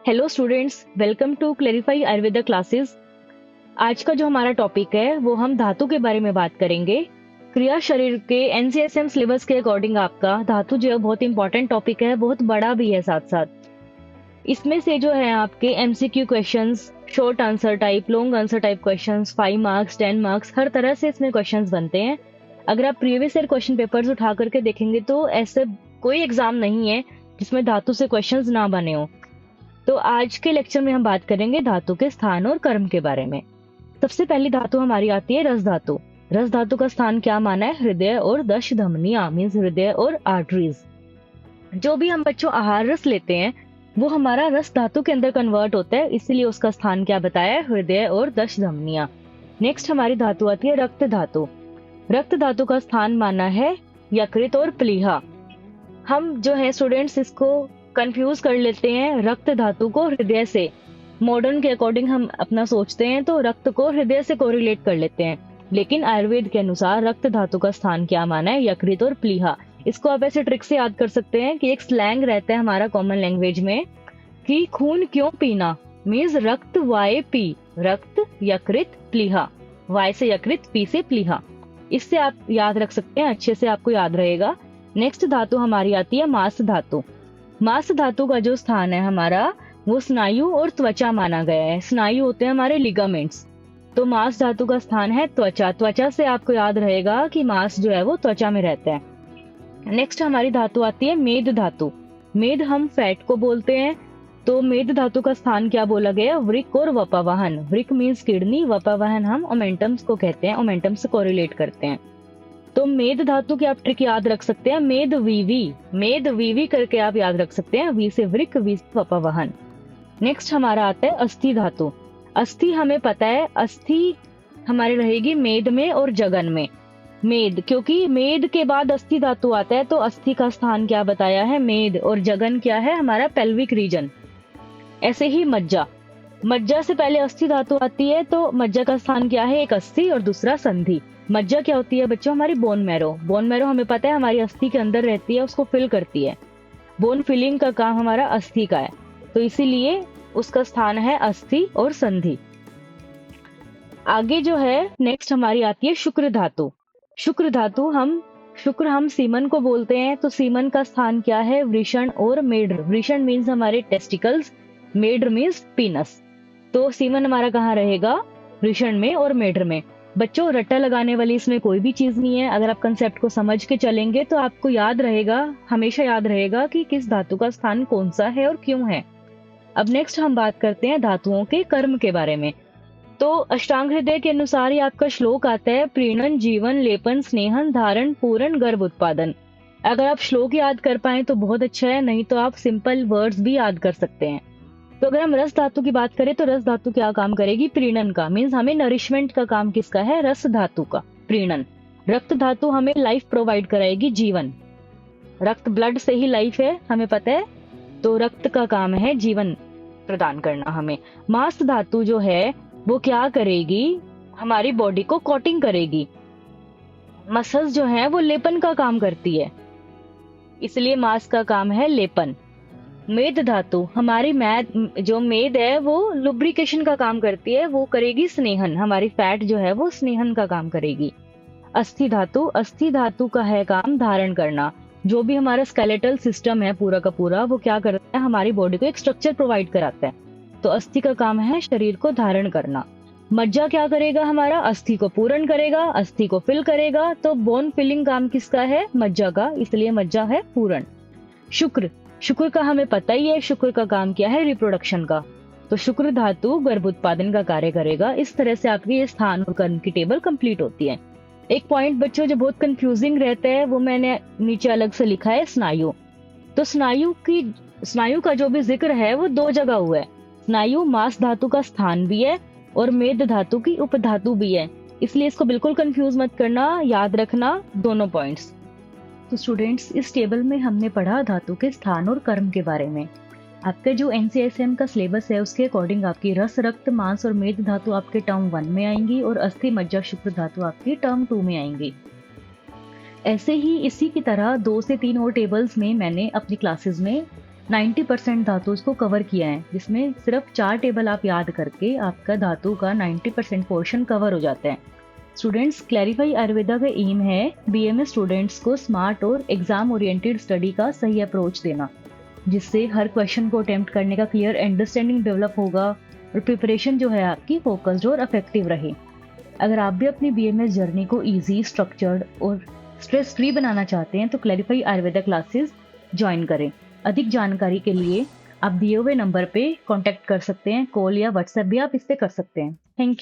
Hello students, welcome to Clarify Ayurveda classes. आज का जो हमारा टॉपिक है वो हम धातु के बारे में बात करेंगे। क्रिया शरीर के एनसीएसएम सिलेबस के अकॉर्डिंग आपका धातु जो है बहुत इंपॉर्टेंट टॉपिक है, बहुत बड़ा भी है साथ साथ। इसमें से जो है आपके MCQ questions, short answer type, long answer type questions, 5 marks 10 marks, हर तरह से इसमें क्वेश्चंस बनते हैं। अगर आप प्रीवियस ईयर क्वेश्चन पेपर्स उठा करके देखेंगे तो ऐसे कोई एग्जाम नहीं है जिसमें धातु से क्वेश्चंस ना बने हो। तो आज के लेक्चर में हम बात करेंगे धातु के स्थान और कर्म के बारे में। सबसे पहली धातु हमारी आती है रस धातु। रस धातु का स्थान क्या माना है? हृदय और दश धमनियां, मीन्स हृदय और आर्टरीज। जो भी हम बच्चों आहार रस लेते हैं वो हमारा रस धातु के अंदर कन्वर्ट होता है, इसीलिए उसका स्थान क्या बताया है? हृदय और दश धमनियां। नेक्स्ट हमारी धातु आती है रक्त धातु। रक्त धातु का स्थान माना है यकृत और प्लीहा। हम जो है स्टूडेंट्स इसको कंफ्यूज कर लेते हैं रक्त धातु को हृदय से। मॉडर्न के अकॉर्डिंग हम अपना सोचते हैं तो रक्त को हृदय से कोरिलेट कर लेते हैं, लेकिन आयुर्वेद के अनुसार रक्त धातु का स्थान क्या माना है? यकृत और प्लीहा। इसको आप ऐसे ट्रिक से याद कर सकते हैं कि एक स्लैंग रहता है हमारा कॉमन लैंग्वेज में कि खून क्यों पीना, मीन्स रक्त वाय पी, रक्त यकृत प्लीहा, वाय से यकृत, पी से प्लीहा। इससे आप याद रख सकते हैं, अच्छे से आपको याद रहेगा। नेक्स्ट धातु हमारी आती है मांस धातु। मांस धातु का जो स्थान है हमारा वो स्नायु और त्वचा माना गया है। स्नायु होते हैं हमारे लिगामेंट्स, तो मांस धातु का स्थान है त्वचा। त्वचा से आपको याद रहेगा कि मांस जो है वो त्वचा में रहता है। नेक्स्ट हमारी धातु आती है मेद धातु। मेद हम फैट को बोलते हैं, तो मेद धातु का स्थान क्या बोला गया? वृक्क और वपावाहन। वृक्क मीन्स किडनी, वपावाहन हम ओमेंटम्स को कहते हैं, ओमेंटम से कोरिलेट करते हैं। तो मेद धातु की आप ट्रिक याद रख सकते हैं, मेद वीवी करके आप याद रख सकते हैं, वी से वृक्क, वी से वपावाहन। नेक्स्ट हमारा आता है अस्थि धातु। अस्थि हमें पता है, अस्थि हमारी रहेगी मेद में और जगन में। मेद, क्योंकि मेद के बाद अस्थि धातु आता है तो अस्थि का स्थान क्या बताया है? मेद, और जगन क्या है? हमारा पेल्विक रीजन। ऐसे ही मज्जा, मज्जा से पहले अस्थि धातु आती है तो मज्जा का स्थान क्या है? एक अस्थि और दूसरा संधि। मज्जा क्या होती है बच्चों? हमारी बोन मैरो। बोन मैरो हमें पता है हमारी अस्थि के अंदर रहती है, उसको फिल करती है। बोन फिलिंग का काम हमारा अस्थि का है, तो इसीलिए उसका स्थान है अस्थि और संधि। आगे जो है नेक्स्ट हमारी आती है शुक्र धातु। शुक्र धातु शुक्र हम सीमन को बोलते हैं, तो सीमन का स्थान क्या है? वृषण और मेढ्र। वृषण मीन्स हमारे टेस्टिकल्स, मेढ्र मीन्स पीनस। तो सीमन हमारा कहाँ रहेगा? वृषण में और मेढ्र में। बच्चों रट्टा लगाने वाली इसमें कोई भी चीज नहीं है। अगर आप कंसेप्ट को समझ के चलेंगे तो आपको याद रहेगा, हमेशा याद रहेगा कि किस धातु का स्थान कौन सा है और क्यों है। अब नेक्स्ट हम बात करते हैं धातुओं के कर्म के बारे में। तो अष्टांग हृदय के अनुसार ही आपका श्लोक आता है, प्रीणन, जीवन, लेपन, स्नेहन, धारण, पूरण, गर्भ उत्पादन। अगर आप श्लोक याद कर पाए तो बहुत अच्छा है, नहीं तो आप सिंपल वर्ड्स भी याद कर सकते हैं। तो अगर हम रस धातु की बात करें तो रस धातु क्या काम करेगी? प्रीणन का, मीन्स हमें नरिशमेंट का काम किसका है? रस धातु का, प्रीणन। रक्त धातु हमें लाइफ प्रोवाइड कराएगी, जीवन। रक्त, ब्लड से ही लाइफ है, हमें पता है, तो रक्त का काम है जीवन प्रदान करना हमें। मांस धातु जो है वो क्या करेगी? हमारी बॉडी को कोटिंग करेगी। मसल्स जो है वो लेपन का काम करती है, इसलिए मांस का काम है लेपन। मेद धातु हमारी जो मेद है वो लुब्रिकेशन का काम करती है, वो करेगी स्नेहन। हमारी फैट जो है वो स्नेहन का काम करेगी। अस्थि धातु का है काम धारण करना। जो भी हमारा स्केलेटल सिस्टम है पूरा का पूरा, वो क्या करता है? हमारी बॉडी को एक स्ट्रक्चर प्रोवाइड कराता है, तो अस्थि का काम है शरीर को धारण करना। मज्जा क्या करेगा? हमारा अस्थि को पूर्ण करेगा, अस्थि को फिल करेगा। तो बोन फिलिंग काम किसका है? मज्जा का, इसलिए मज्जा है पूर्ण। शुक्र का हमें पता ही है, शुक्र का काम क्या है? रिप्रोडक्शन का, तो शुक्र धातु गर्भ उत्पादन का कार्य करेगा। इस तरह से आपकी ये स्थान और कर्म की टेबल कंप्लीट होती है। एक पॉइंट बच्चों जो बहुत कंफ्यूजिंग रहता है वो मैंने नीचे अलग से लिखा है, स्नायु। तो स्नायु का जो भी जिक्र है वो 2 जगह हुआ है। स्नायु मांस धातु का स्थान भी है और मेद धातु की उपधातु भी है, इसलिए इसको बिल्कुल कंफ्यूज मत करना, याद रखना दोनों पॉइंट्स। तो स्टूडेंट्स, इस टेबल में हमने पढ़ा धातु के स्थान और कर्म के बारे में। आपका जो एनसीएसएम का सिलेबस है उसके अकॉर्डिंग आपकी रस, रक्त, मांस और मेद धातु आपके टर्म 1 में आएंगी और अस्थि, मज्जा, शुक्र धातु आपकी टर्म 2 में आएंगी। ऐसे ही इसी की तरह 2 से 3 और टेबल्स में मैंने अपनी क्लासेस में 90% धातु इसको कवर किया है, जिसमें सिर्फ 4 टेबल आप याद करके आपका धातु का 90% पोर्शन कवर हो जाता है। स्टूडेंट्स, क्लैरिफाई आयुर्वेदा का एम है बीएमएस स्टूडेंट्स को स्मार्ट और एग्जाम ओरिएंटेड स्टडी का सही अप्रोच देना, जिससे हर क्वेश्चन को अटेम्प्ट करने का क्लियर अंडरस्टैंडिंग डेवलप होगा और प्रिपरेशन जो है आपकी फोकस्ड और इफेक्टिव रहे। अगर आप भी अपनी बीएमएस जर्नी को इजी, स्ट्रक्चर्ड और स्ट्रेस फ्री बनाना चाहते हैं तो क्लैरिफाई आयुर्वेदा क्लासेस ज्वाइन करें। अधिक जानकारी के लिए आप दिए हुए नंबर पे कांटेक्ट कर सकते हैं, कॉल या व्हाट्सएप भी आप इस पे कर सकते हैं। Thank you.